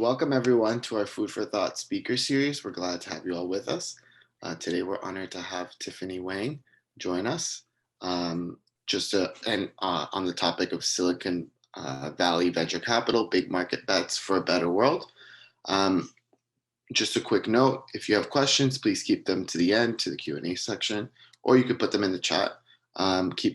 welcome everyone to our Food for Thought speaker series. We're glad to have you all with us. Today we're honored to have Tiffany Wang join us on the topic of Silicon Valley venture capital, big market bets for a better world. Just a quick note, if you have questions, please keep them to the end, to the Q&A section, or you could put them in the chat.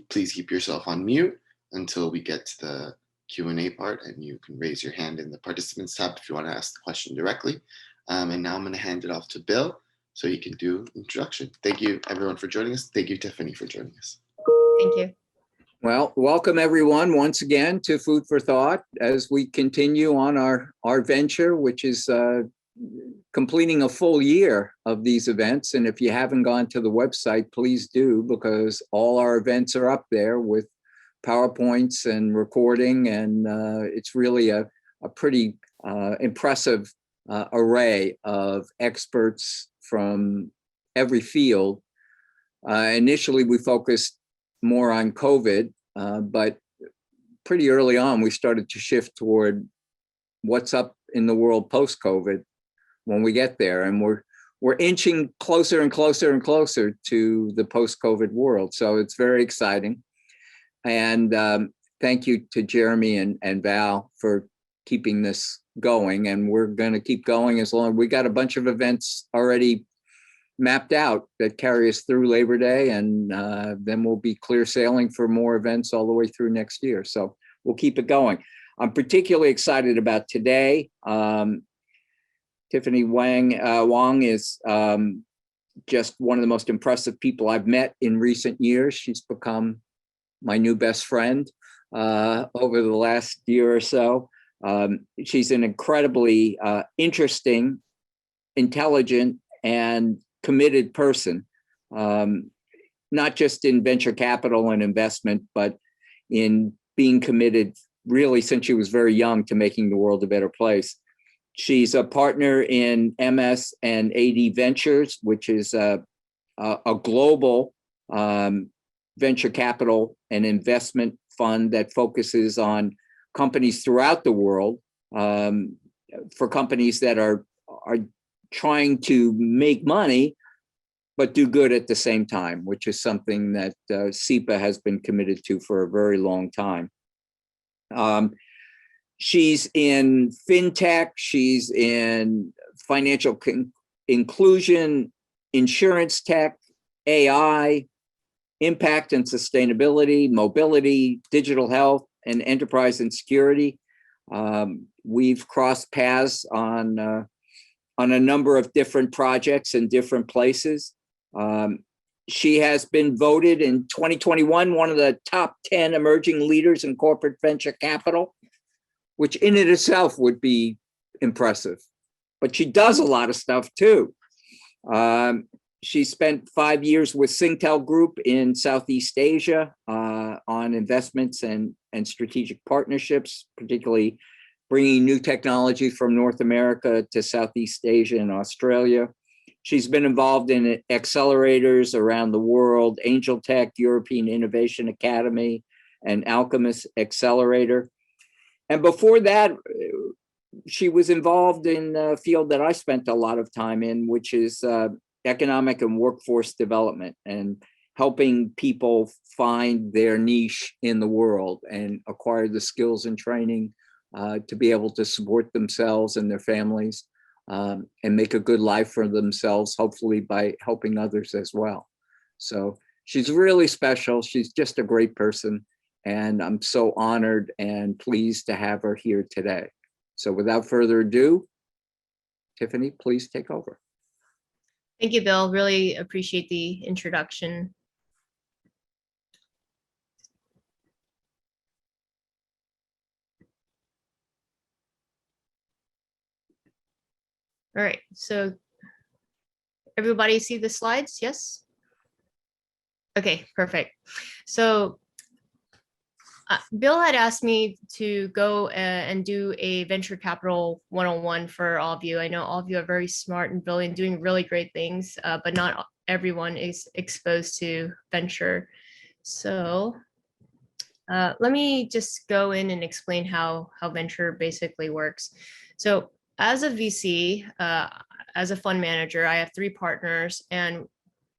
Please keep yourself on mute until we get to the Q&A part, and you can raise your hand in the participants tab if you want to ask the question directly. And now I'm going to hand it off to Bill so he can do introduction. Thank you everyone for joining us. Thank you, Tiffany, for joining us. Thank you. Well, welcome everyone once again to Food for Thought as we continue on our venture, which is completing a full year of these events. And if you haven't gone to the website, please do, because all our events are up there with PowerPoints and recording, and it's really a pretty impressive array of experts from every field. Initially, we focused more on COVID, but pretty early on, we started to shift toward what's up in the world post-COVID when we get there. And we're inching closer and closer and closer to the post-COVID world. So it's very exciting. And thank you to Jeremy and Val for keeping this going. And we're going to keep going as long. We got a bunch of events already mapped out that carry us through Labor Day. And then we'll be clear sailing for more events all the way through next year. So we'll keep it going. I'm particularly excited about today. Tiffany Wang is just one of the most impressive people I've met in recent years. She's become my new best friend over the last year or so. She's an incredibly interesting, intelligent, and committed person, not just in venture capital and investment, but in being committed really since she was very young to making the world a better place. She's a partner in MS and AD Ventures, which is a global venture capital and investment fund that focuses on companies throughout the world, for companies that are trying to make money, but do good at the same time, which is something that SEPA has been committed to for a very long time. She's in fintech, she's in financial inclusion, insurance tech, AI, impact and sustainability, mobility, digital health, and enterprise and security. We've crossed paths on a number of different projects in different places. She has been voted in 2021 one of the top 10 emerging leaders in corporate venture capital, which in it itself would be impressive. But she does a lot of stuff too. She spent 5 years with Singtel Group in Southeast Asia on investments and strategic partnerships, particularly bringing new technology from North America to Southeast Asia and Australia. She's been involved in accelerators around the world, Angel Tech, European Innovation Academy, and Alchemist Accelerator. And before that, she was involved in a field that I spent a lot of time in, which is economic and workforce development and helping people find their niche in the world and acquire the skills and training to be able to support themselves and their families and make a good life for themselves, hopefully by helping others as well. So she's really special. She's just a great person. And I'm so honored and pleased to have her here today. So without further ado, Tiffany, please take over. Thank you, Bill. Really appreciate the introduction. All right, so everybody see the slides? Yes? Okay, perfect. So Bill had asked me to go and do a venture capital 101 for all of you. I know all of you are very smart and brilliant, doing really great things, but not everyone is exposed to venture. So let me just go in and explain how venture basically works. So as a VC, as a fund manager, I have 3 partners, and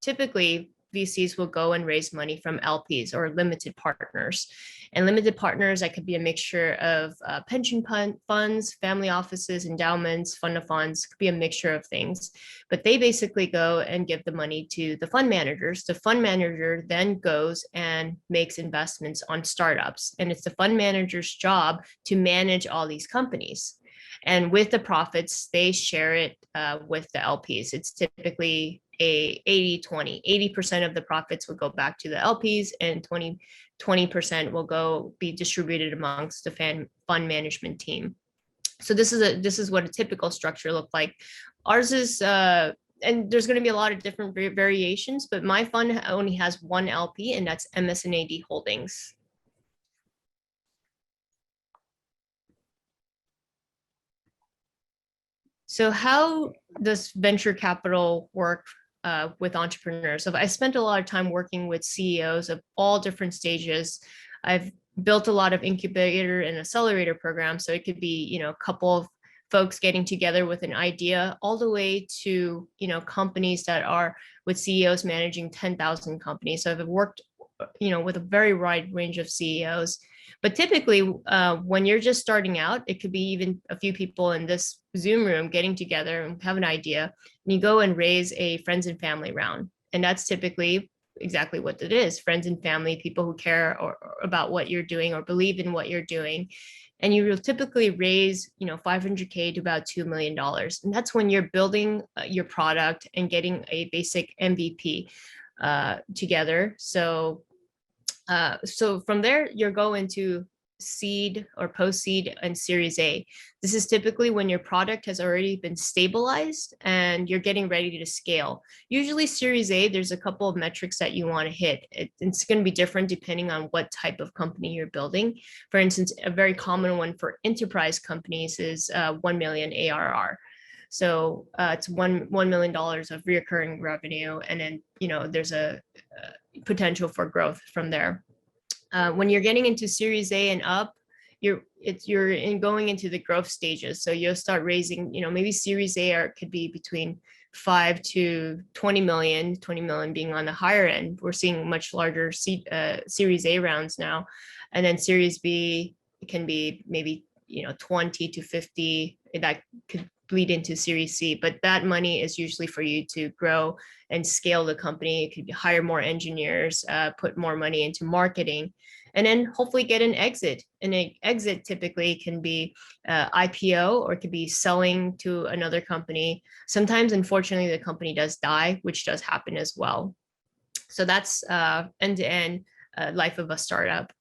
typically VCs will go and raise money from LPs or limited partners. And limited partners, that could be a mixture of pension funds, family offices, endowments, fund of funds, could be a mixture of things. But they basically go and give the money to the fund managers. The fund manager then goes and makes investments on startups. And it's the fund manager's job to manage all these companies. And with the profits, they share it with the LPs. It's typically a 80-20. 80% of the profits will go back to the LPs, and 20% will be distributed amongst the fund management team. So this is what a typical structure looks like. Ours is and there's going to be a lot of different variations, but my fund only has one LP, and that's MS&AD Holdings. So how does venture capital work with entrepreneurs? So I spent a lot of time working with CEOs of all different stages. I've built a lot of incubator and accelerator programs. So it could be, a couple of folks getting together with an idea, all the way to, companies that are with CEOs managing 10,000 companies. So I've worked, with a very wide range of CEOs. But typically, when you're just starting out, it could be even a few people in this Zoom room getting together and have an idea, and you go and raise a friends and family round. And that's typically exactly what it is: friends and family, people who care or about what you're doing or believe in what you're doing. And you will typically raise, $500K to about $2 million. And that's when you're building your product and getting a basic MVP together. So from there, you're going to seed or post-seed and Series A. This is typically when your product has already been stabilized and you're getting ready to scale. Usually Series A, there's a couple of metrics that you want to hit. It's going to be different depending on what type of company you're building. For instance, a very common one for enterprise companies is 1 million ARR. So it's $1 million of recurring revenue. And then, there's a potential for growth from there. When you're getting into Series A and up, you're going into the growth stages. So you'll start raising, maybe Series A could be between 5 to 20 million, 20 million being on the higher end. We're seeing much larger Series A rounds now. And then Series B can be maybe, 20 to 50. That could bleed into Series C, but that money is usually for you to grow and scale the company. It could be hire more engineers, put more money into marketing, and then hopefully get an exit. And an exit typically can be IPO, or it could be selling to another company. Sometimes, unfortunately, the company does die, which does happen as well. So that's end-to-end life of a startup.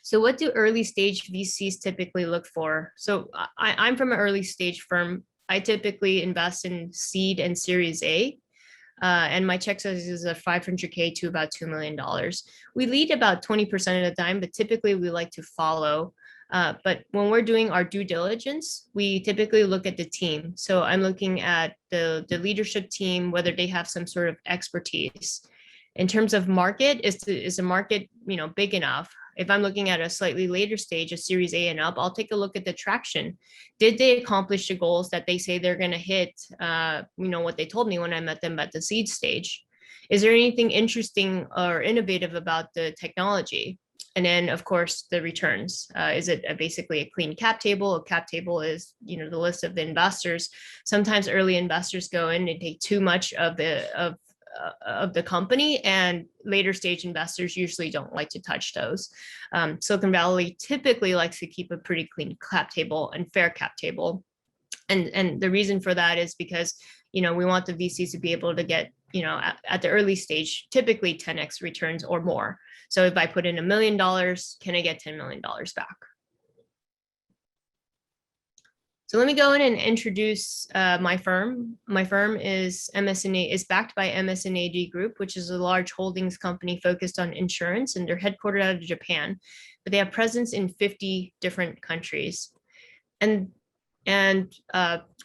So what do early stage VCs typically look for? So I'm from an early stage firm. I typically invest in seed and Series A. And my check size is a 500K to about $2 million. We lead about 20% of the time, but typically we like to follow. But when we're doing our due diligence, we typically look at the team. So I'm looking at the leadership team, whether they have some sort of expertise. In terms of market, is the market, big enough? If I'm looking at a slightly later stage, a Series A and up, I'll take a look at the traction. Did they accomplish the goals that they say they're going to hit? What they told me when I met them at the seed stage. Is there anything interesting or innovative about the technology? And then, of course, the returns. Is it basically a clean cap table? A cap table is, the list of the investors. Sometimes early investors go in and take too much of the company, and later stage investors usually don't like to touch those. Silicon Valley typically likes to keep a pretty clean cap table and fair cap table. And the reason for that is because, we want the VCs to be able to get, at the early stage, typically 10x returns or more. So if I put in $1 million, can I get $10 million back? So let me go in and introduce my firm. My firm is backed by MS&AD Group, which is a large holdings company focused on insurance, and they're headquartered out of Japan, but they have presence in 50 different countries. And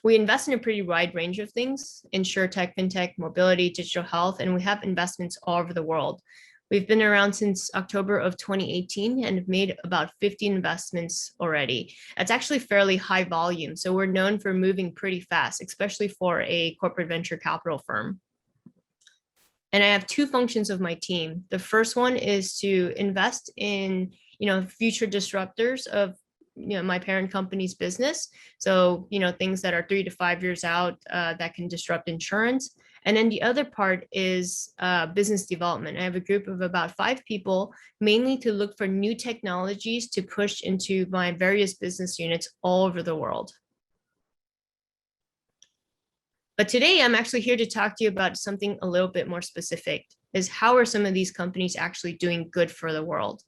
we invest in a pretty wide range of things: insurtech, fintech, mobility, digital health, and we have investments all over the world. We've been around since October of 2018 and have made about 50 investments already. That's actually fairly high volume. So we're known for moving pretty fast, especially for a corporate venture capital firm. And I have two functions of my team. The first one is to invest in, future disruptors of, my parent company's business. So, things that are 3 to 5 years out that can disrupt insurance. And then the other part is business development. I have a group of about 5 people, mainly to look for new technologies to push into my various business units all over the world. But today I'm actually here to talk to you about something a little bit more specific, is how are some of these companies actually doing good for the world?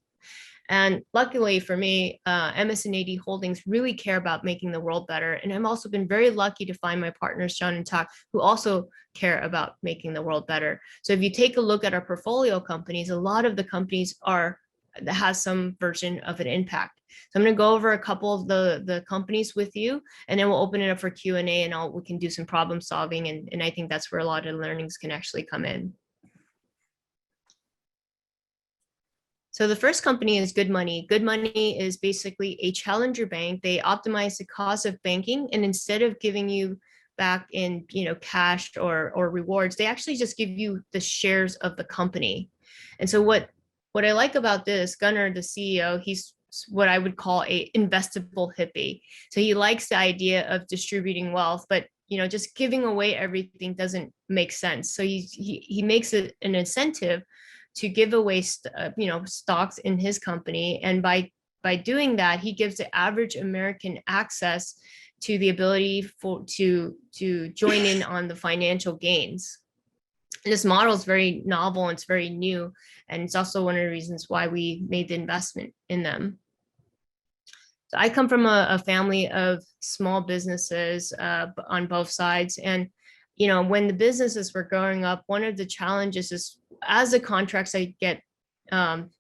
And luckily for me, MS&AD Holdings really care about making the world better. And I've also been very lucky to find my partners, John and Tak, who also care about making the world better. So if you take a look at our portfolio companies, a lot of the companies that has some version of an impact. So I'm going to go over a couple of the companies with you, and then we'll open it up for Q&A, and we can do some problem solving. And I think that's where a lot of learnings can actually come in. So the first company is Good Money. Good Money is basically a challenger bank. They optimize the cost of banking, and instead of giving you back in cash or rewards, they actually just give you the shares of the company. And so what I like about this, Gunnar, the CEO, he's what I would call a investable hippie. So he likes the idea of distributing wealth, but just giving away everything doesn't make sense. So he makes it an incentive to give away stocks in his company, and by doing that, he gives the average American access to the ability to join in on the financial gains. And this model is very novel and it's very new, and it's also one of the reasons why we made the investment in them. So I come from a family of small businesses on both sides, and when the businesses were growing up, one of the challenges is, as the contracts I get,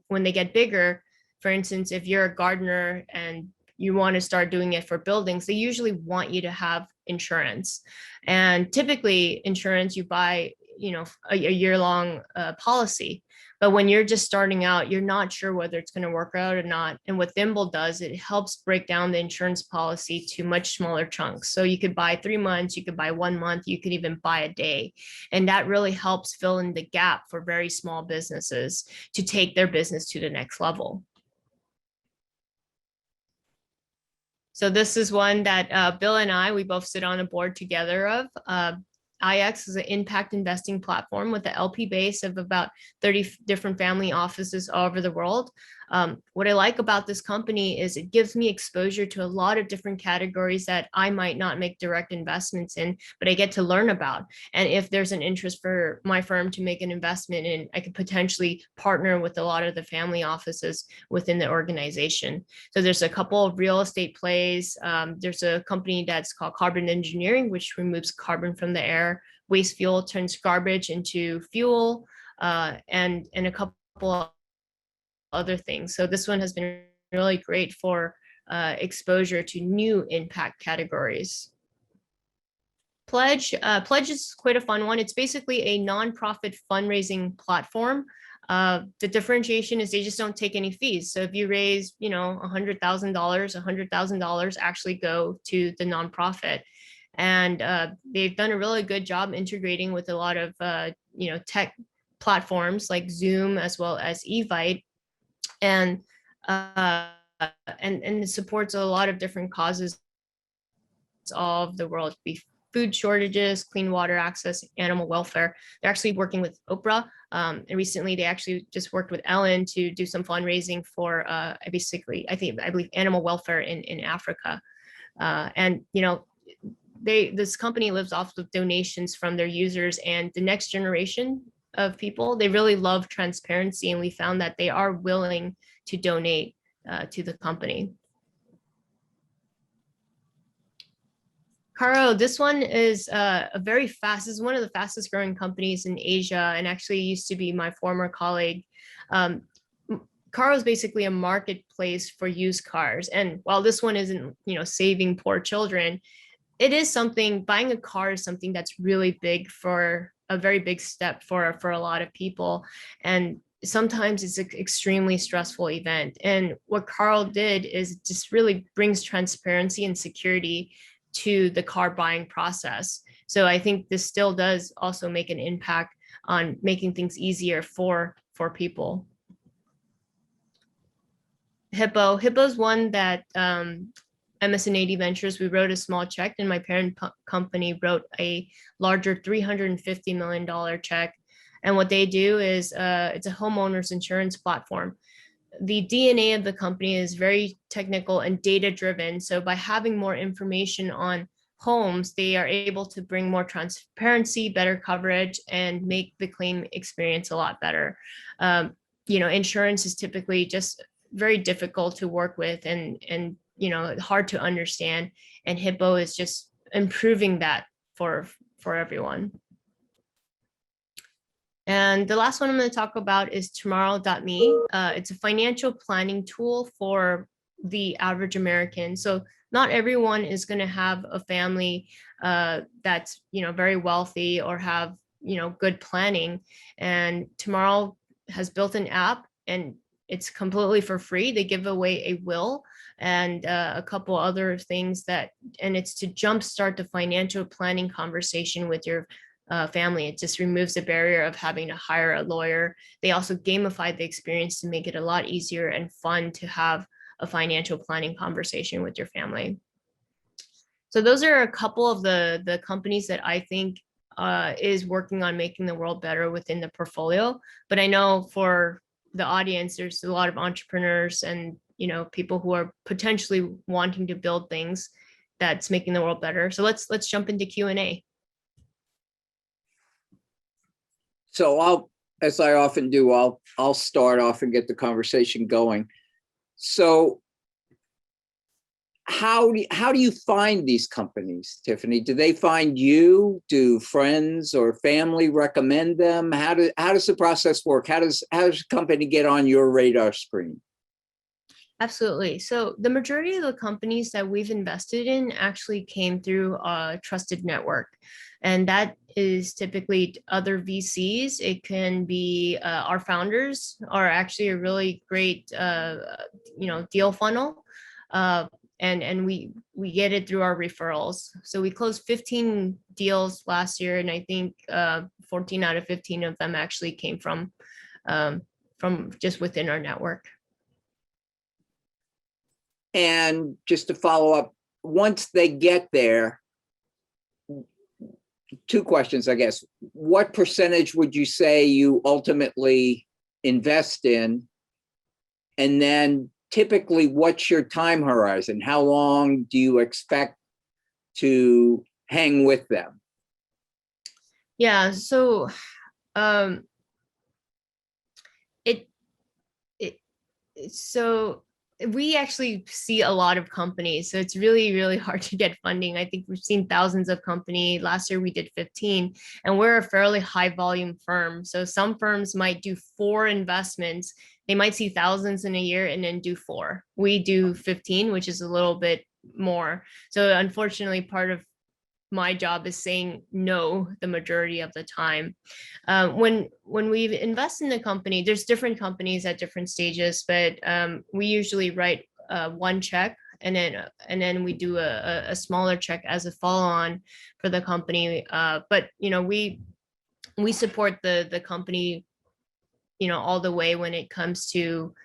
when they get bigger, for instance, if you're a gardener and you want to start doing it for buildings, they usually want you to have insurance. And typically insurance, you buy, a year-long policy. But when you're just starting out, you're not sure whether it's going to work out or not. And what Thimble does, it helps break down the insurance policy to much smaller chunks. So you could buy 3 months, you could buy 1 month, you could even buy a day. And that really helps fill in the gap for very small businesses to take their business to the next level. So this is one that Bill and we both sit on a board together of. IX is an impact investing platform with an LP base of about 30 different family offices all over the world. What I like about this company is it gives me exposure to a lot of different categories that I might not make direct investments in, but I get to learn about. And if there's an interest for my firm to make an investment in, I could potentially partner with a lot of the family offices within the organization. So there's a couple of real estate plays. There's a company that's called Carbon Engineering, which removes carbon from the air. Waste fuel turns garbage into fuel, and a couple of other things. So this one has been really great for exposure to new impact categories. Pledge is quite a fun one. It's basically a nonprofit fundraising platform. The differentiation is they just don't take any fees. So if you raise, $100,000, $100,000 actually go to the nonprofit. And they've done a really good job integrating with a lot of, tech platforms like Zoom as well as Evite. And it supports a lot of different causes of the world, be food shortages, clean water access, animal welfare. They're actually working with Oprah, and recently they actually just worked with Ellen to do some fundraising for I believe animal welfare in Africa. And this company lives off of donations from their users, and the next generation of people, they really love transparency, and we found that they are willing to donate to the company. Caro, this one is this is one of the fastest growing companies in Asia, and actually used to be my former colleague. Caro is basically a marketplace for used cars. And while this one isn't, saving poor children, it is something, buying a car is something that's really big, for a very big step for a lot of people. And sometimes it's an extremely stressful event. And what Carl did is just really brings transparency and security to the car buying process. So I think this still does also make an impact on making things easier for people. Hippo's one that MS&AD Ventures, we wrote a small check, and my parent company wrote a larger $350 million check. And what they do is it's a homeowners insurance platform. The DNA of the company is very technical and data driven. So by having more information on homes, they are able to bring more transparency, better coverage, and make the claim experience a lot better. Insurance is typically just very difficult to work with and hard to understand. And Hippo is just improving that for everyone. And the last one I'm going to talk about is tomorrow.me. It's a financial planning tool for the average American. So not everyone is going to have a family that's very wealthy or have good planning. And Tomorrow has built an app, and it's completely for free. They give away a will and a couple other things and it's to jumpstart the financial planning conversation with your family. It just removes the barrier of having to hire a lawyer. They also gamify the experience to make it a lot easier and fun to have a financial planning conversation with your family. So those are a couple of the companies that I think is working on making the world better within the portfolio. But I know for the audience, there's a lot of entrepreneurs and people who are potentially wanting to build things that's making the world better. So let's jump into Q&A. So as I often do, I'll start off and get the conversation going. So how do you find these companies, Tiffany? Do they find you? Do friends or family recommend them? How does the process work? How does a company get on your radar screen? Absolutely. So the majority of the companies that we've invested in actually came through a trusted network. And that is typically other VCs. It can be our founders are actually a really great, deal funnel. And we get it through our referrals. So we closed 15 deals last year, and I think 14 out of 15 of them actually came from just within our network. And just to follow up, once they get there, two questions, I guess. What percentage would you say you ultimately invest in? And then typically, what's your time horizon? How long do you expect to hang with them? Yeah, so so we actually see a lot of companies, so it's really, really hard to get funding. I think we've seen thousands of companies. Last year we did 15, and we're a fairly high volume firm. So some firms might do 4 investments. They might see thousands in a year and then do 4. We do 15, which is a little bit more. So unfortunately, part of my job is saying no the majority of the time. When we invest in the company, there's different companies at different stages, but we usually write one check, and then we do a smaller check as a follow-on for the company. But we support the company all the way when it comes to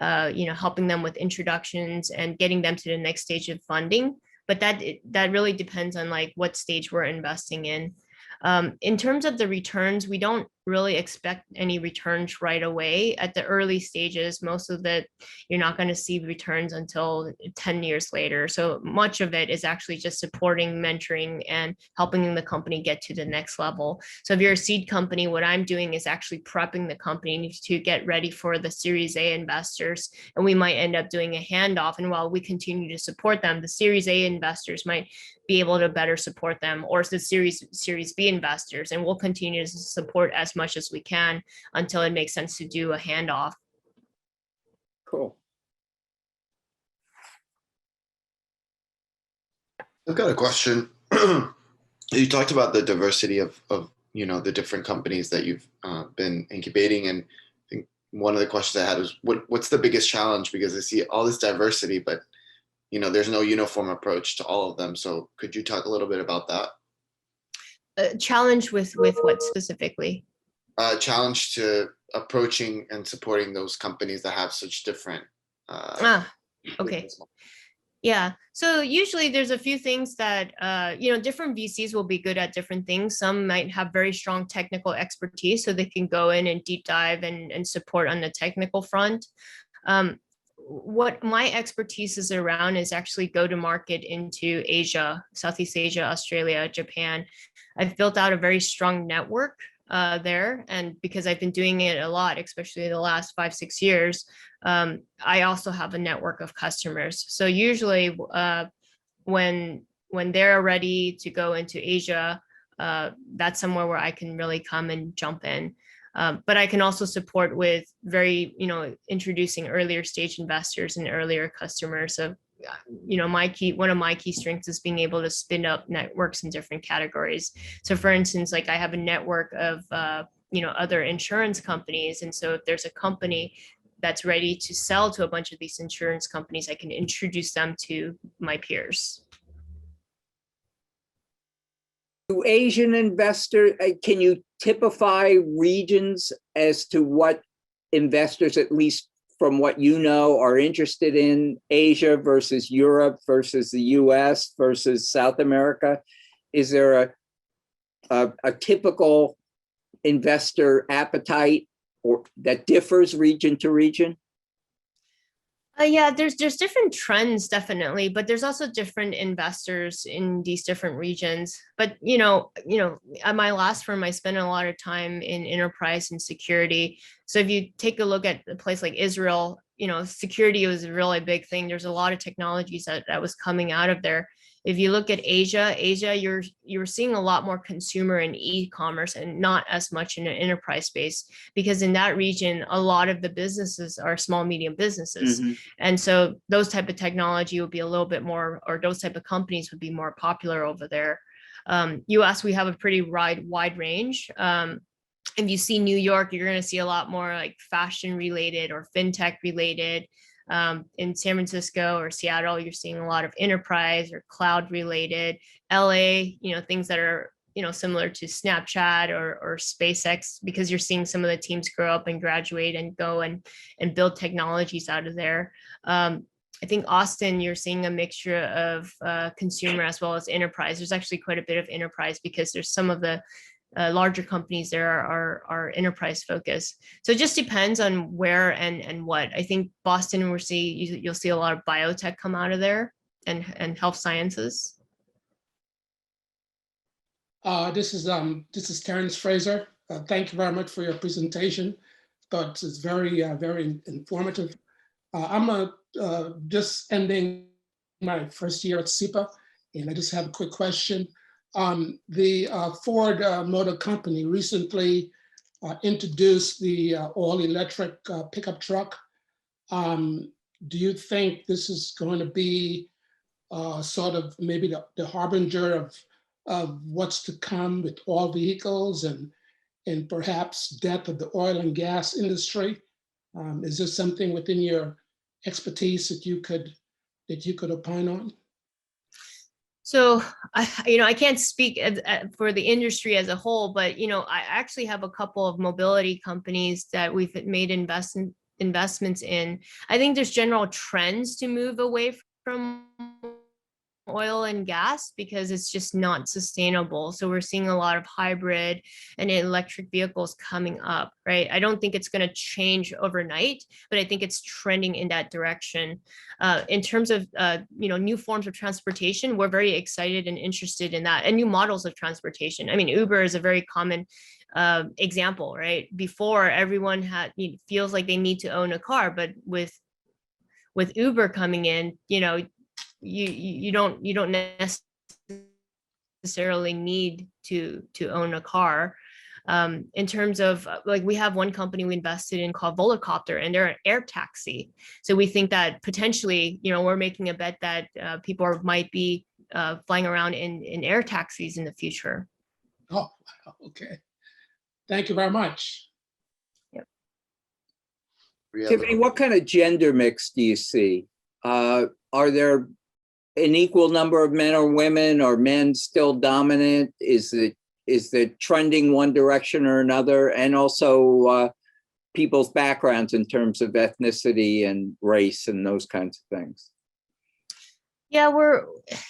helping them with introductions and getting them to the next stage of funding. But that really depends on like what stage we're investing in. In terms of the returns, we don't really expect any returns right away. At the early stages, most of it, you're not going to see returns until 10 years later. So much of it is actually just supporting, mentoring, and helping the company get to the next level. So if you're a seed company, what I'm doing is actually prepping the company to get ready for the Series A investors. And we might end up doing a handoff. And while we continue to support them, the Series A investors might be able to better support them, or the Series B investors, and we'll continue to support as much as we can until it makes sense to do a handoff. Cool. I've got a question. You talked about the diversity of the different companies that you've been incubating, and I think one of the questions I had was what's the biggest challenge, because I see all this diversity, but there's no uniform approach to all of them. So could you talk a little bit about that? Challenge with what specifically? Challenge to approaching and supporting those companies that have such different. Okay. Yeah. So usually there's a few things that, different VCs will be good at different things. Some might have very strong technical expertise, so they can go in and deep dive and support on the technical front. What my expertise is around is actually go to market into Asia, Southeast Asia, Australia, Japan. I've built out a very strong network there. And because I've been doing it a lot, especially the last 5-6 years, I also have a network of customers. So usually when they're ready to go into Asia, that's somewhere where I can really come and jump in. But I can also support with very, introducing earlier stage investors and earlier customers. So, one of my key strengths is being able to spin up networks in different categories. So for instance, like I have a network of, other insurance companies. And so if there's a company that's ready to sell to a bunch of these insurance companies, I can introduce them to my peers. To Asian investors, can you typify regions as to what investors, at least from what you know, are interested in? Asia versus Europe versus the US versus South America? Is there a typical investor appetite or that differs region to region? Yeah, there's different trends, definitely, but there's also different investors in these different regions. But at my last firm, I spent a lot of time in enterprise and security. So if you take a look at a place like Israel, security was a really big thing. There's a lot of technologies that was coming out of there. If you look at Asia, you're seeing a lot more consumer and e-commerce and not as much in an enterprise space, because in that region, a lot of the businesses are small, medium businesses. Mm-hmm. And so those type of technology would be a little bit more, or those type of companies would be more popular over there. US, we have a pretty wide range. If you see New York, you're going to see a lot more like fashion related or fintech related. In San Francisco or Seattle, you're seeing a lot of enterprise or cloud related. LA, things that are, similar to Snapchat or SpaceX, because you're seeing some of the teams grow up and graduate and go and build technologies out of there. I think Austin, you're seeing a mixture of consumer as well as enterprise. There's actually quite a bit of enterprise because there's some of the larger companies there are enterprise focused. So it just depends on where and what. I think Boston, you'll see a lot of biotech come out of there and health sciences. This is Terrence Fraser. Thank you very much for your presentation. Thought it's very very informative. I'm just ending my first year at SEPA, and I just have a quick question. The Ford Motor Company recently introduced the all-electric pickup truck. Do you think this is going to be sort of maybe the harbinger of what's to come with all vehicles and perhaps death of the oil and gas industry? Is this something within your expertise that you could opine on? So, I can't speak for the industry as a whole, but, I actually have a couple of mobility companies that we've made investments in. I think there's general trends to move away from oil and gas because it's just not sustainable. So we're seeing a lot of hybrid and electric vehicles coming up, right? I don't think it's going to change overnight, but I think it's trending in that direction. In terms of new forms of transportation, we're very excited and interested in that, and new models of transportation. I mean, Uber is a very common example, right? Before, everyone feels like they need to own a car, but with Uber coming in, you don't necessarily need to own a car. In terms of we have one company we invested in called Volocopter, and they're an air taxi. So we think that potentially, we're making a bet that people might be flying around in air taxis in the future. Oh, okay. Thank you very much. Yep. Tiffany, what kind of gender mix do you see? Are there an equal number of men or women, or men still dominant? Is it trending one direction or another? And also people's backgrounds in terms of ethnicity and race and those kinds of things. Yeah,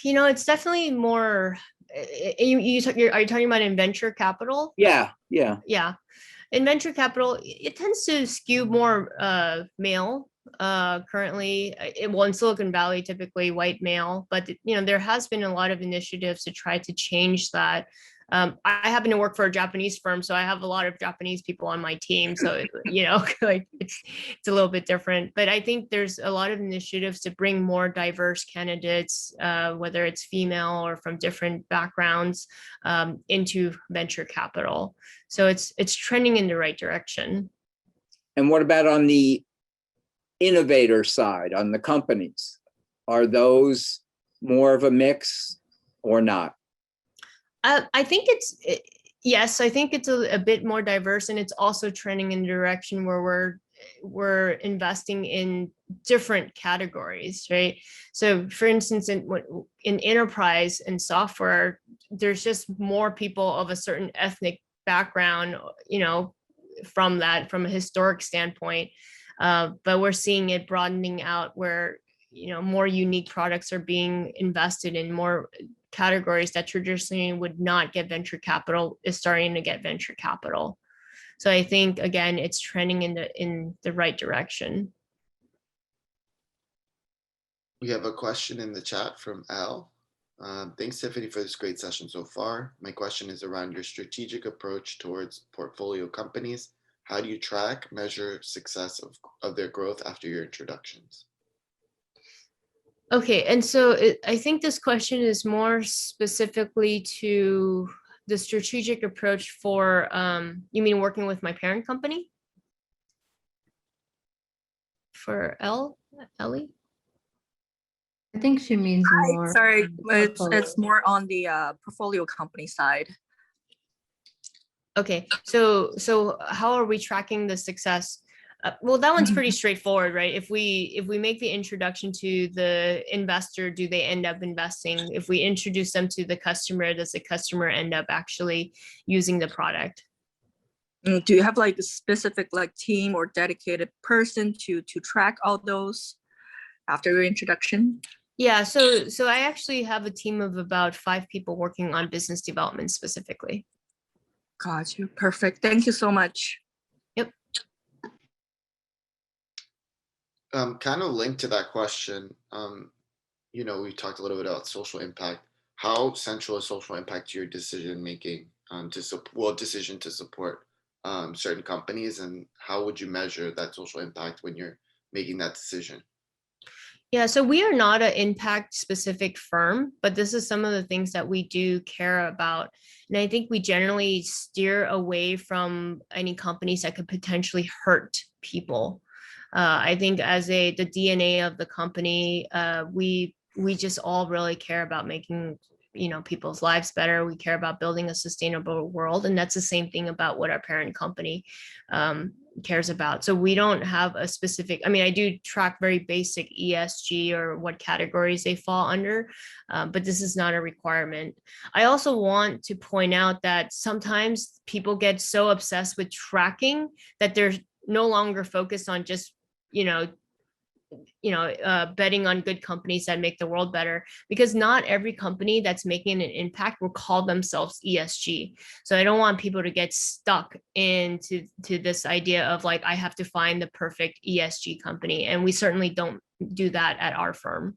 it's definitely more. Are you talking about in venture capital? Yeah. In venture capital, it tends to skew more male currently. In Silicon Valley, typically white male, but there has been a lot of initiatives to try to change that. I happen to work for a Japanese firm, so I have a lot of Japanese people on my team. So, like it's a little bit different. But I think there's a lot of initiatives to bring more diverse candidates, whether it's female or from different backgrounds, into venture capital. So it's trending in the right direction. And what about on the innovator side, on the companies? Are those more of a mix or not? I think yes, I think it's a bit more diverse, and it's also trending in the direction where we're investing in different categories, right? So for instance, in enterprise and software, there's just more people of a certain ethnic background, from a historic standpoint. But we're seeing it broadening out where, more unique products are being invested in, more categories that traditionally would not get venture capital is starting to get venture capital. So I think, again, it's trending in the right direction. We have a question in the chat from Al. Thanks, Tiffany, for this great session so far. My question is around your strategic approach towards portfolio companies. How do you track, measure success of their growth after your introductions? Okay, and so I think this question is more specifically to the strategic approach for, you mean working with my parent company? For Ellie? I think she means more. Sorry, it's more on the portfolio company side. Okay, so how are we tracking the success? Well, that one's pretty straightforward, right? If we make the introduction to the investor, do they end up investing? If we introduce them to the customer, does the customer end up actually using the product? Do you have like a specific team or dedicated person to track all those after your introduction? Yeah, so I actually have a team of about 5 people working on business development specifically. Got you. Perfect. Thank you so much. Yep. Kind of linked to that question, we talked a little bit about social impact. How central is social impact to your decision making, decision to support certain companies, and how would you measure that social impact when you're making that decision? Yeah, so we are not an impact specific firm, but this is some of the things that we do care about. And I think we generally steer away from any companies that could potentially hurt people. I think as the DNA of the company, we just all really care about making people's lives better. We care about building a sustainable world, and that's the same thing about what our parent company cares about. So we don't have a specific, I do track very basic ESG or what categories they fall under, but this is not a requirement. I also want to point out that sometimes people get so obsessed with tracking that they're no longer focused on just betting on good companies that make the world better, because not every company that's making an impact will call themselves ESG. So I don't want people to get stuck into this idea of I have to find the perfect ESG company. And we certainly don't do that at our firm.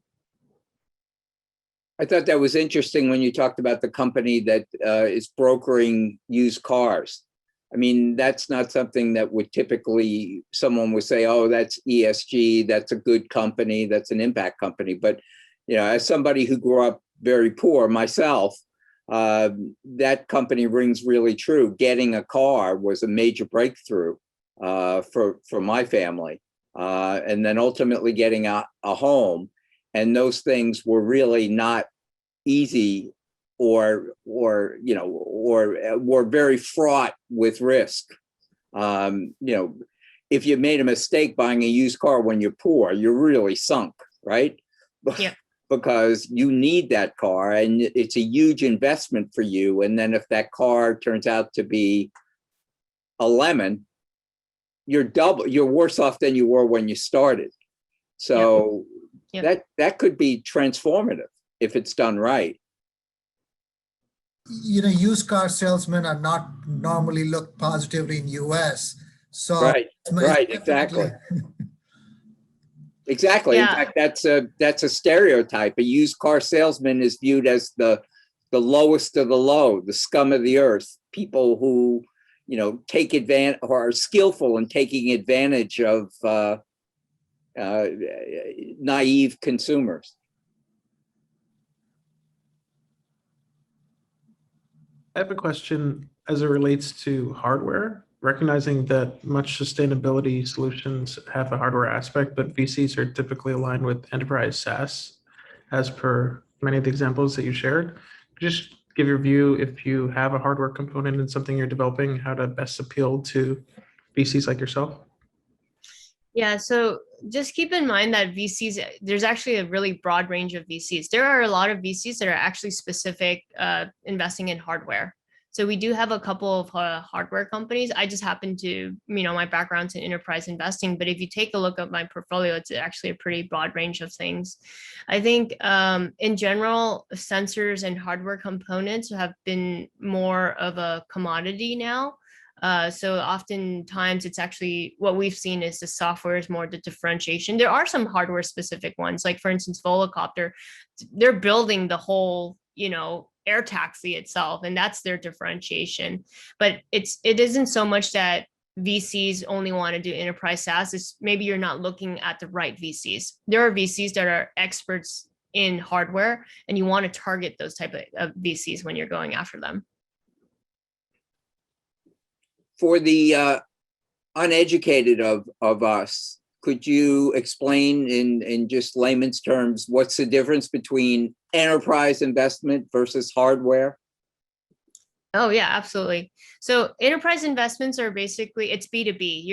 I thought that was interesting when you talked about the company that is brokering used cars. That's not something that would typically someone would say, oh, that's ESG, that's a good company, that's an impact company. But, as somebody who grew up very poor myself, that company rings really true. Getting a car was a major breakthrough for my family. And then ultimately getting a home. And those things were really not easy or were very fraught with risk. if you made a mistake buying a used car when you're poor, you're really sunk, right? Yeah. Because you need that car and it's a huge investment for you. And then if that car turns out to be a lemon, you're worse off than you were when you started. So that could be transformative if it's done right. Used car salesmen are not normally looked positively in US. So right, exactly. Exactly. Yeah. In fact, that's a stereotype. A used car salesman is viewed as the lowest of the low, the scum of the earth, people who, take advantage or are skillful in taking advantage of naive consumers. I have a question as it relates to hardware, recognizing that much sustainability solutions have a hardware aspect, but VCs are typically aligned with enterprise SaaS, as per many of the examples that you shared. Just give your view, if you have a hardware component in something you're developing, how to best appeal to VCs like yourself. Yeah, so just keep in mind that VCs, there's actually a really broad range of VCs. There are a lot of VCs that are actually specific investing in hardware. So we do have a couple of hardware companies. I just happen to, my background's in enterprise investing, but if you take a look at my portfolio, it's actually a pretty broad range of things. I think in general, sensors and hardware components have been more of a commodity now. So oftentimes it's actually what we've seen is the software is more the differentiation. There are some hardware specific ones, like for instance, Volocopter, they're building the whole, air taxi itself, and that's their differentiation. But it isn't so much that VCs only want to do enterprise SaaS. It's maybe you're not looking at the right VCs. There are VCs that are experts in hardware, and you want to target those type of VCs when you're going after them. For the uneducated of us, could you explain in just layman's terms, what's the difference between enterprise investment versus hardware? Oh yeah, absolutely. So enterprise investments are basically, it's B2B.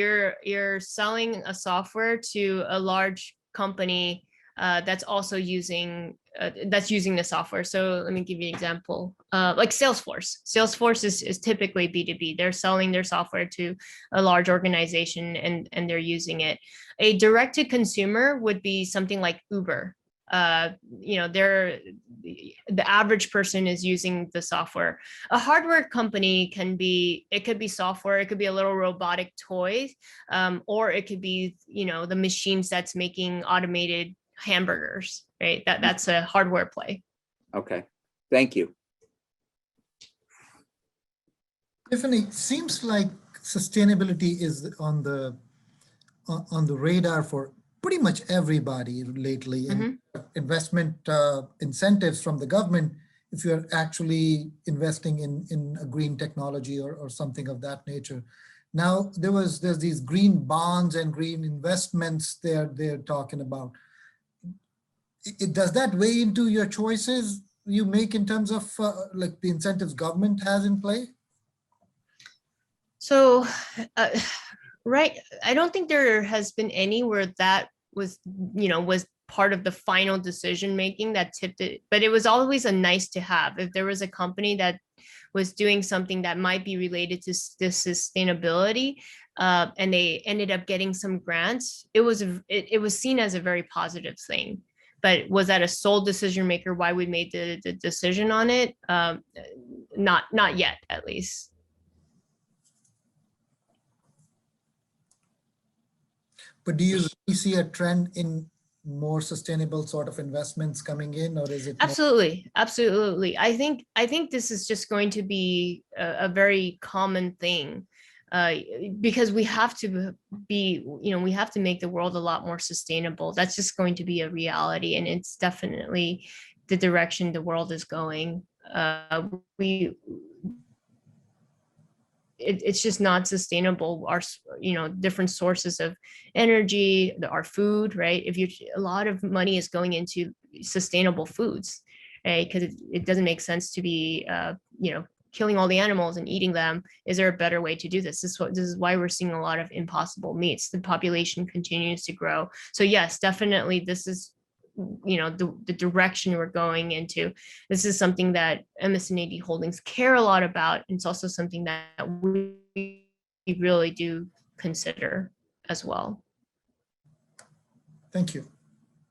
You're selling a software to a large company that's also using the software. So let me give you an example. Like Salesforce. Salesforce is typically B2B. They're selling their software to a large organization and they're using it. A direct to consumer would be something like Uber. The average person is using the software. A hardware company could be software, it could be a little robotic toy, or it could be, the machines that's making automated hamburgers, right? That's a hardware play. Okay, thank you. Tiffany, seems like sustainability is on the radar for pretty much everybody lately. And investment incentives from the government, if you're actually investing in a green technology or something of that nature. Now there's these green bonds and green investments they're talking about. Does that weigh into your choices you make in terms of like the incentives government has in play? So, right, I don't think there has been any where that was part of the final decision making that tipped it, but it was always a nice to have. If there was a company that was doing something that might be related to this sustainability, and they ended up getting some grants, it was seen as a very positive thing. But was that a sole decision maker why we made the decision on it? Not yet, at least. But do you really see a trend in more sustainable sort of investments coming in, or is it? Absolutely. I think this is just going to be a very common thing, because we have to we have to make the world a lot more sustainable. That's just going to be a reality, and it's definitely the direction the world is going. It's just not sustainable. Our different sources of energy, our food, right? A lot of money is going into sustainable foods, right? Because it doesn't make sense to be killing all the animals and eating them. Is there a better way to do this? This is why we're seeing a lot of impossible meats. The population continues to grow. So yes, definitely this is, you know, the direction we're going into. This is something that MS&AD Holdings care a lot about. And it's also something that we really do consider as well. Thank you.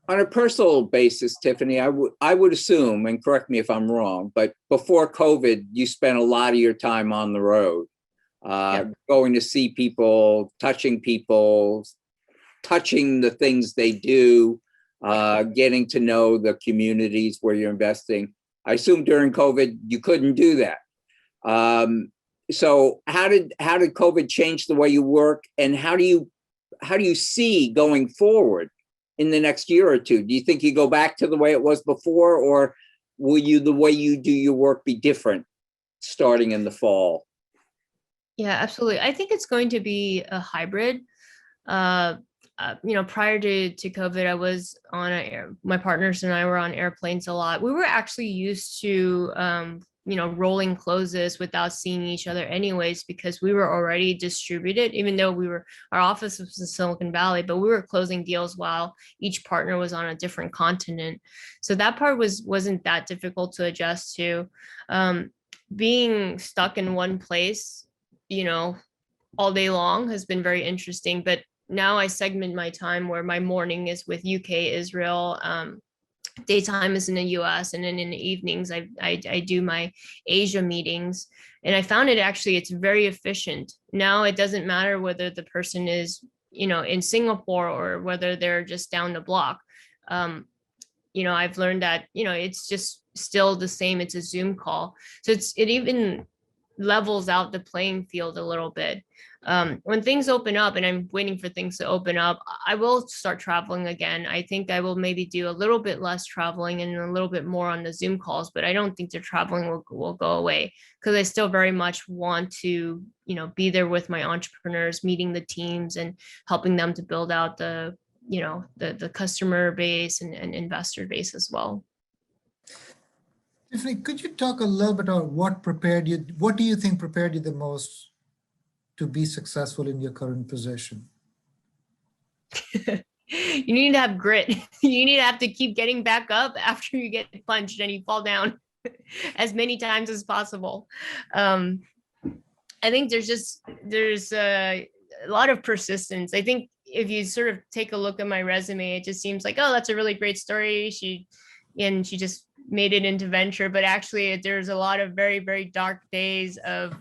On a personal basis, Tiffany, I would assume, and correct me if I'm wrong, but before COVID, you spent a lot of your time on the road, going to see people, touching the things they do, getting to know the communities where you're investing. I assume during COVID, you couldn't do that. So how did COVID change the way you work, and how do you see going forward in the next year or two? Do you think you go back to the way it was before, or will the way you do your work be different starting in the fall? Yeah, absolutely. I think it's going to be a hybrid. You know, prior to COVID, I was on my partners and I were on airplanes a lot. We were actually used to, you know, rolling closes without seeing each other anyways, because we were already distributed, even though our office was in Silicon Valley, but we were closing deals while each partner was on a different continent. So that part wasn't that difficult to adjust to. Being stuck in one place, you know, all day long has been very interesting, but now I segment my time where my morning is with UK, Israel, daytime is in the US, and then in the evenings I do my Asia meetings. And I found it's very efficient. Now it doesn't matter whether the person is, you know, in Singapore or whether they're just down the block. You know, I've learned that, you know, it's just still the same. It's a Zoom call. So it even levels out the playing field a little bit. When things open up, and I'm waiting for things to open up, I will start traveling again. I think I will maybe do a little bit less traveling and a little bit more on the Zoom calls, but I don't think the traveling will go away, because I still very much want to, you know, be there with my entrepreneurs, meeting the teams and helping them to build out the, you know, the customer base and investor base as well. Tiffany, could you talk a little bit about what do you think prepared you the most to be successful in your current position? You need to have grit. You need to have to keep getting back up after you get punched and you fall down as many times as possible. I think there's a lot of persistence. I think if you sort of take a look at my resume, it just seems like, oh, that's a really great story. She just made it into venture, but actually there's a lot of very, very dark days of,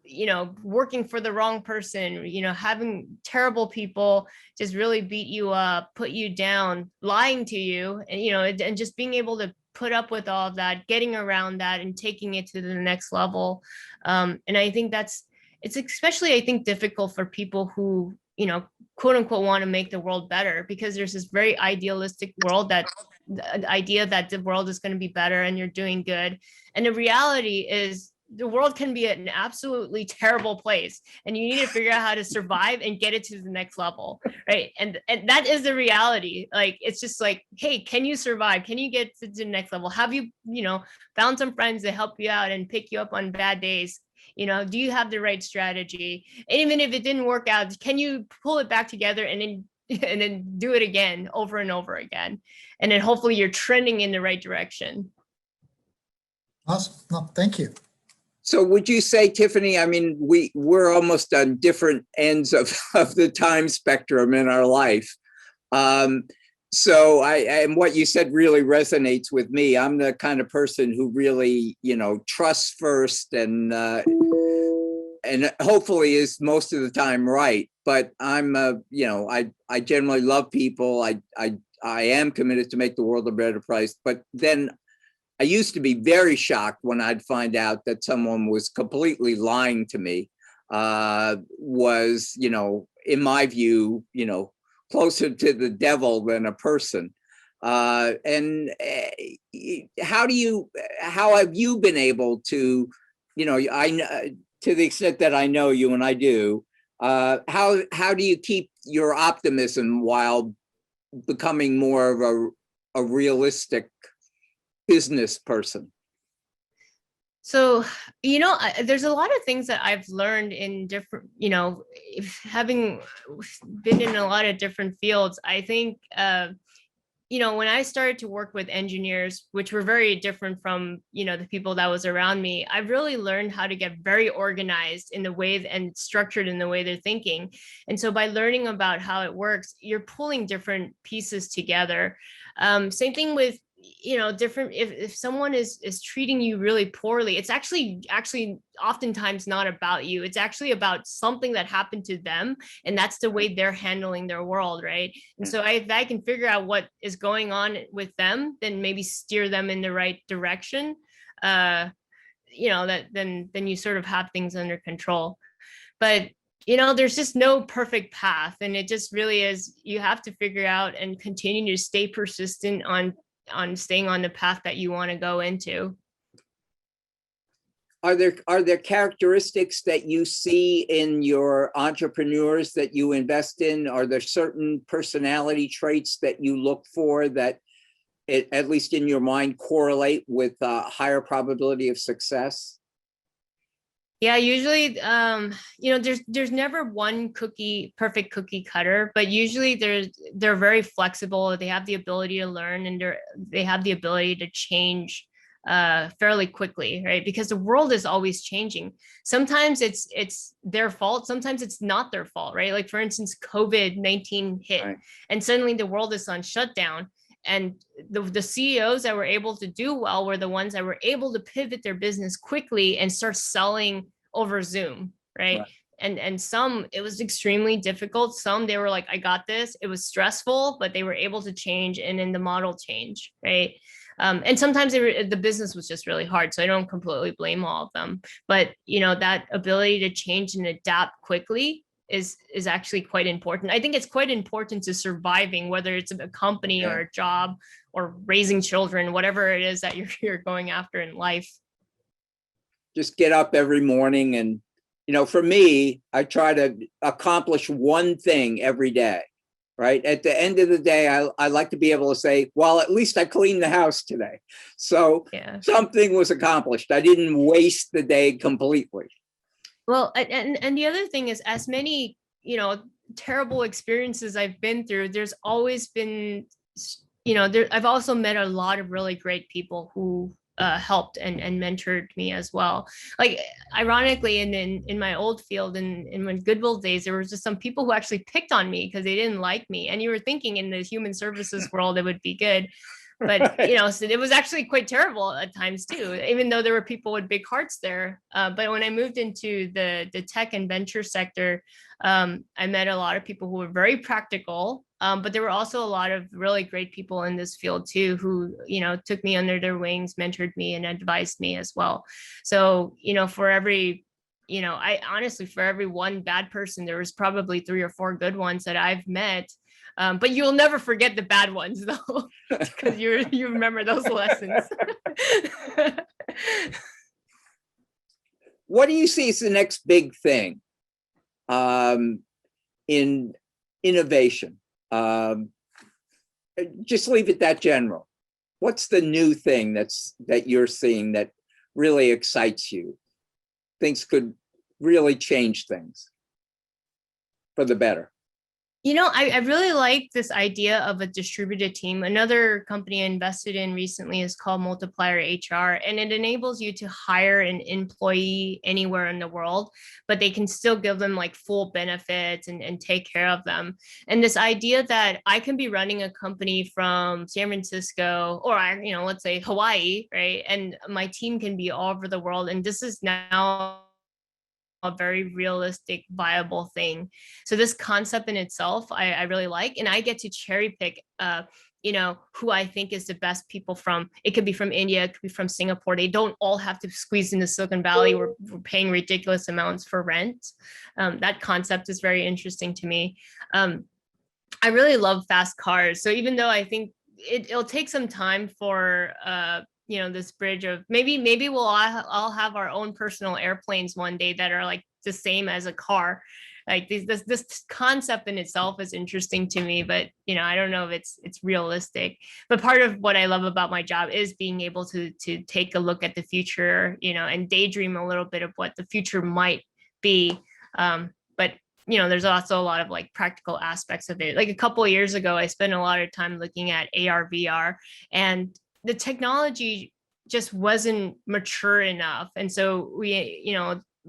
you know, working for the wrong person, you know, having terrible people just really beat you up, put you down, lying to you, and, you know, and just being able to put up with all of that, getting around that and taking it to the next level. And I think it's especially, I think, difficult for people who, you know, quote unquote, want to make the world better, because there's this very idealistic world, that the idea that the world is going to be better and you're doing good. And the reality is the world can be an absolutely terrible place, and you need to figure out how to survive and get it to the next level, right? And that is the reality. Like, it's just like, hey, can you survive? Can you get to the next level? Have you, you know, found some friends to help you out and pick you up on bad days? You know, do you have the right strategy? And even if it didn't work out, can you pull it back together and then do it again, over and over again? And then hopefully you're trending in the right direction. Awesome. No, thank you. So would you say, Tiffany, I mean, we're almost on different ends of the time spectrum in our life. So and what you said really resonates with me. I'm the kind of person who really, you know, trusts first and hopefully is most of the time right. But I'm, you know, I generally love people. I am committed to make the world a better place. But then I used to be very shocked when I'd find out that someone was completely lying to me, was, you know, in my view, you know, closer to the devil than a person. And how have you been able to, you know, to the extent that I know you and I do, how do you keep your optimism while becoming more of a realistic business person? So, there's a lot of things that I've learned in different, having been in a lot of different fields. I think, when I started to work with engineers, which were very different from, the people that was around me, I really learned how to get very organized in the way and structured in the way they're thinking. And so by learning about how it works, you're pulling different pieces together. Same thing with different, if someone is treating you really poorly, it's actually oftentimes not about you. It's actually about something that happened to them, and that's the way they're handling their world, right? And so if I can figure out what is going on with them, then maybe steer them in the right direction, that then you sort of have things under control. But there's just no perfect path, and it just really is, you have to figure out and continue to stay persistent on staying on the path that you want to go into. Are there characteristics that you see in your entrepreneurs that you invest in? Are there certain personality traits that you look for that, at least in your mind, correlate with a higher probability of success? Yeah, usually, there's never one perfect cookie cutter, but usually they're very flexible. They have the ability to learn, and they have the ability to change fairly quickly, right? Because the world is always changing. Sometimes it's their fault. Sometimes it's not their fault, right? Like, for instance, COVID-19 hit, right, and suddenly the world is on shutdown. And the CEOs that were able to do well were the ones that were able to pivot their business quickly and start selling over Zoom, right? And some, it was extremely difficult. Some, they were like, I got this. It was stressful, but they were able to change, and then the model change, right? And sometimes the business was just really hard. So I don't completely blame all of them. But, that ability to change and adapt quickly is actually quite important. I think it's quite important to surviving, whether it's a company or a job or raising children, whatever it is that you're going after in life. Just get up every morning, and for me, I try to accomplish one thing every day, right? At the end of the day, I like to be able to say, well, at least I cleaned the house today. So something was accomplished. I didn't waste the day completely. Well, and the other thing is, as many, terrible experiences I've been through, there's always been, I've also met a lot of really great people who helped and mentored me as well. Like, ironically, in my old field, in my Goodwill days, there was just some people who actually picked on me because they didn't like me. And you were thinking in the human services world, it would be good. But so it was actually quite terrible at times too, even though there were people with big hearts there. But when I moved into the tech and venture sector, I met a lot of people who were very practical, but there were also a lot of really great people in this field too, who took me under their wings, mentored me, and advised me as well. So for every I honestly, for every one bad person, there was probably 3 or 4 good ones that I've met. But you'll never forget the bad ones, though, because you remember those lessons. What do you see as the next big thing in innovation? Just leave it that general. What's the new thing that you're seeing that really excites you? Things could really change things for the better. I really like this idea of a distributed team. Another company I invested in recently is called Multiplier HR, and it enables you to hire an employee anywhere in the world, but they can still give them like full benefits and take care of them. And this idea that I can be running a company from San Francisco or, let's say Hawaii, right? And my team can be all over the world. And this is now a very realistic, viable thing. So this concept in itself, I really like, and I get to cherry pick, who I think is the best people from. It could be from India, it could be from Singapore. They don't all have to squeeze into Silicon Valley. We're paying ridiculous amounts for rent. That concept is very interesting to me. I really love fast cars. So even though I think it'll take some time for this bridge of maybe we'll all have our own personal airplanes one day that are like the same as a car. like this concept in itself is interesting to me, but I don't know if it's realistic. But part of what I love about my job is being able to take a look at the future, and daydream a little bit of what the future might be. But there's also a lot of like practical aspects of it. Like a couple of years ago, I spent a lot of time looking at AR, VR, and the technology just wasn't mature enough. And so we,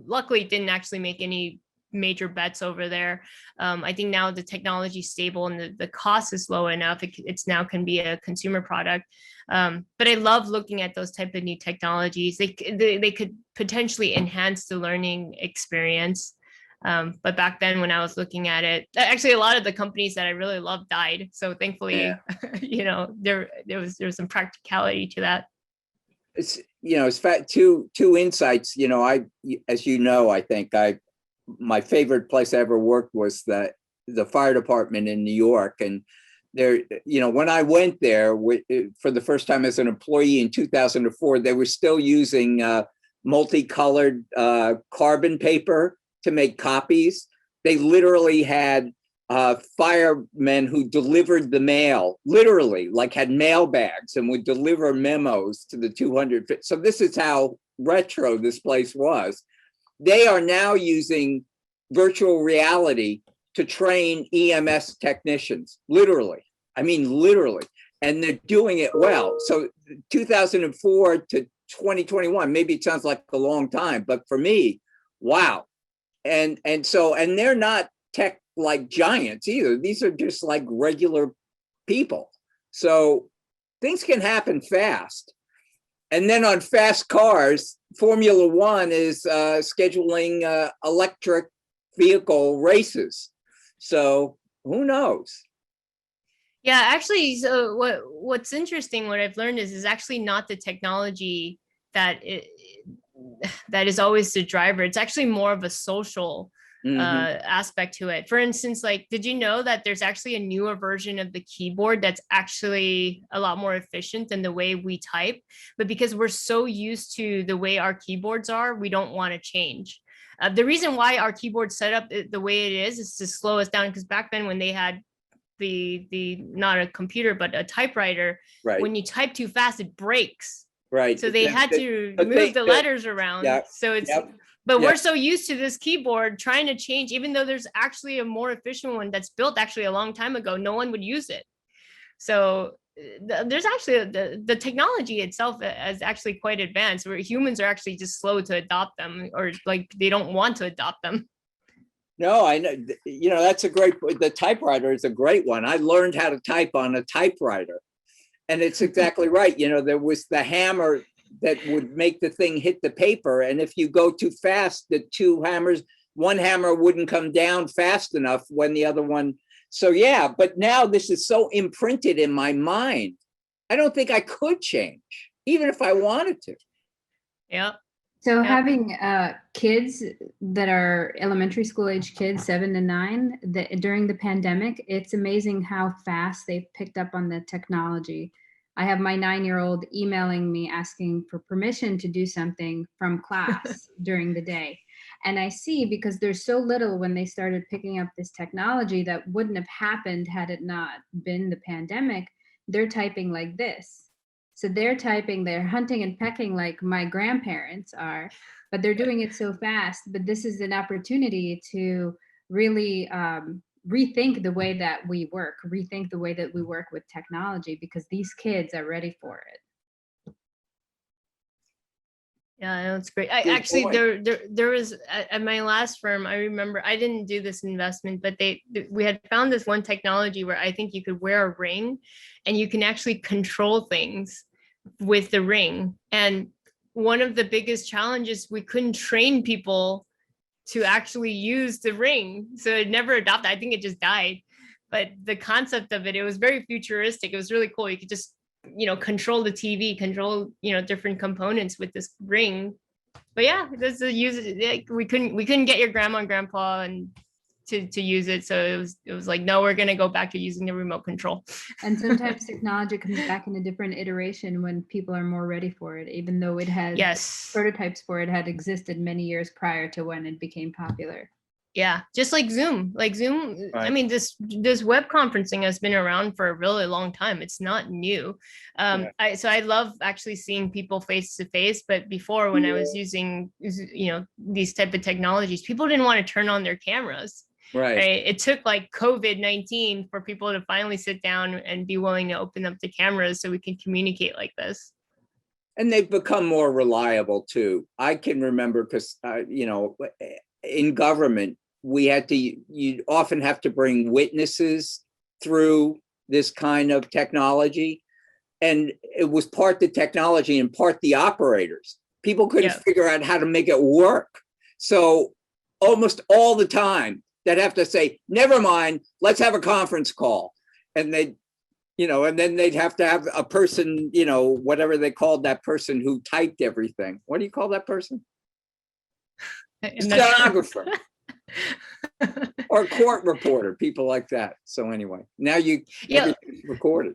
luckily didn't actually make any major bets over there. I think now the technology is stable and the cost is low enough. It's now can be a consumer product. But I love looking at those type of new technologies. They could potentially enhance the learning experience. But back then when I was looking at it, actually a lot of the companies that I really loved died. So thankfully, there was some practicality to that. It's two insights. I think my favorite place I ever worked was the fire department in New York, and there, when I went there for the first time as an employee in 2004, they were still using multicolored carbon paper to make copies. They literally had firemen who delivered the mail, literally, like had mail bags and would deliver memos to the 200. So this is how retro this place was. They are now using virtual reality to train EMS technicians, literally. I mean, literally. And they're doing it well. So 2004 to 2021, maybe it sounds like a long time, but for me, wow. And they're not tech like giants either. These are just like regular people. So things can happen fast. And then on fast cars, Formula One is scheduling electric vehicle races. So who knows? Yeah, actually, so what's interesting, what I've learned is actually not the technology that is always the driver. It's actually more of a social aspect to it. For instance, like, did you know that there's actually a newer version of the keyboard that's actually a lot more efficient than the way we type? But because we're so used to the way our keyboards are, we don't want to change. The reason why our keyboard set up the way it is to slow us down, because back then when they had the not a computer but a typewriter, right, when you type too fast it breaks, right? So they had to move the letters around. Yeah, so it's but we're so used to this keyboard, trying to change, even though there's actually a more efficient one that's built actually a long time ago, no one would use it. So there's actually the technology itself is actually quite advanced, where humans are actually just slow to adopt them, or like they don't want to adopt them. No, I know, that's a great, the typewriter is a great one. I learned how to type on a typewriter, and it's exactly right. There was the hammer that would make the thing hit the paper. And if you go too fast, one hammer wouldn't come down fast enough when the other one. So yeah, but now this is so imprinted in my mind. I don't think I could change, even if I wanted to. Yeah. So having kids that are elementary school age kids, 7 to 9, during the pandemic, it's amazing how fast they've picked up on the technology. I have my 9-year-old emailing me asking for permission to do something from class during the day. And I see, because there's so little when they started picking up this technology that wouldn't have happened had it not been the pandemic, they're typing like this. So they're hunting and pecking like my grandparents are, but they're doing it so fast. But this is an opportunity to really rethink the way that we work with technology, because these kids are ready for it. Yeah, that's great. There was at my last firm, I remember, I didn't do this investment, but we had found this one technology where I think you could wear a ring and you can actually control things with the ring. And one of the biggest challenges, we couldn't train people to actually use the ring. So it never adopted. I think it just died. But the concept of it was very futuristic. It was really cool. You could just, control the TV, control, different components with this ring. But yeah, this is we couldn't get your grandma and grandpa and to use it. So it was like, no, we're going to go back to using the remote control. And sometimes technology comes back in a different iteration when people are more ready for it, even though it has prototypes for it had existed many years prior to when it became popular. Yeah, just like Zoom. I Right. mean, this web conferencing has been around for a really long time. It's not new. Yeah. I love actually seeing people face to face. But before, when I was using, these type of technologies, people didn't want to turn on their cameras. Right. Right. It took like COVID-19 for people to finally sit down and be willing to open up the cameras so we can communicate like this. And they've become more reliable too. I can remember because, in government, you often have to bring witnesses through this kind of technology. And it was part the technology and part the operators. People couldn't figure out how to make it work. So almost all the time they'd have to say, never mind, let's have a conference call. And and then they'd have to have a person, whatever they called that person who typed everything. What do you call that person? Stenographer. Or court reporter, people like that. So anyway, now everything's recorded.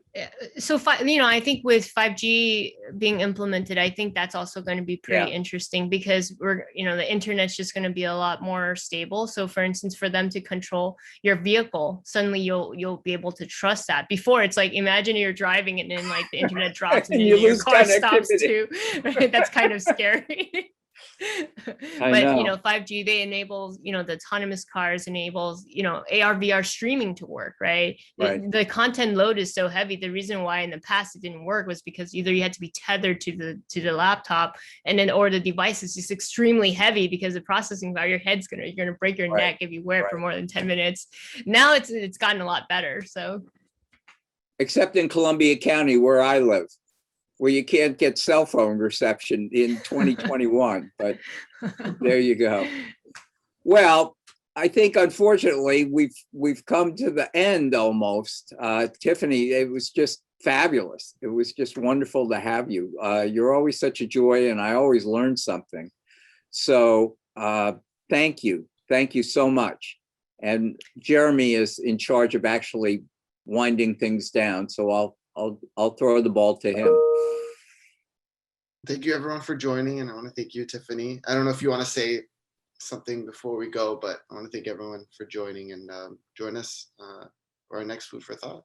So, I think with 5G being implemented, I think that's also going to be pretty interesting because the internet's just going to be a lot more stable. So for instance, for them to control your vehicle, suddenly you'll be able to trust that. Before it's like, imagine you're driving and then like the internet drops and then your car stops too. Right? That's kind of scary. But 5G, they enable, the autonomous cars enables, AR VR streaming to work, right? The content load is so heavy. The reason why in the past it didn't work was because either you had to be tethered to the laptop, and then or the device is just extremely heavy because the processing power, you're gonna break your neck if you wear it for more than 10 minutes. Now it's gotten a lot better. So except in Columbia County where I live, where you can't get cell phone reception in 2021, but there you go. Well, I think unfortunately we've come to the end almost. Tiffany, it was just fabulous. It was just wonderful to have you. You're always such a joy, and I always learn something. So thank you so much. And Jeremy is in charge of actually winding things down, so I'll throw the ball to him. Thank you everyone for joining, and I want to thank you, Tiffany. I don't know if you want to say something before we go, but I want to thank everyone for joining, and join us for our next Food for Thought.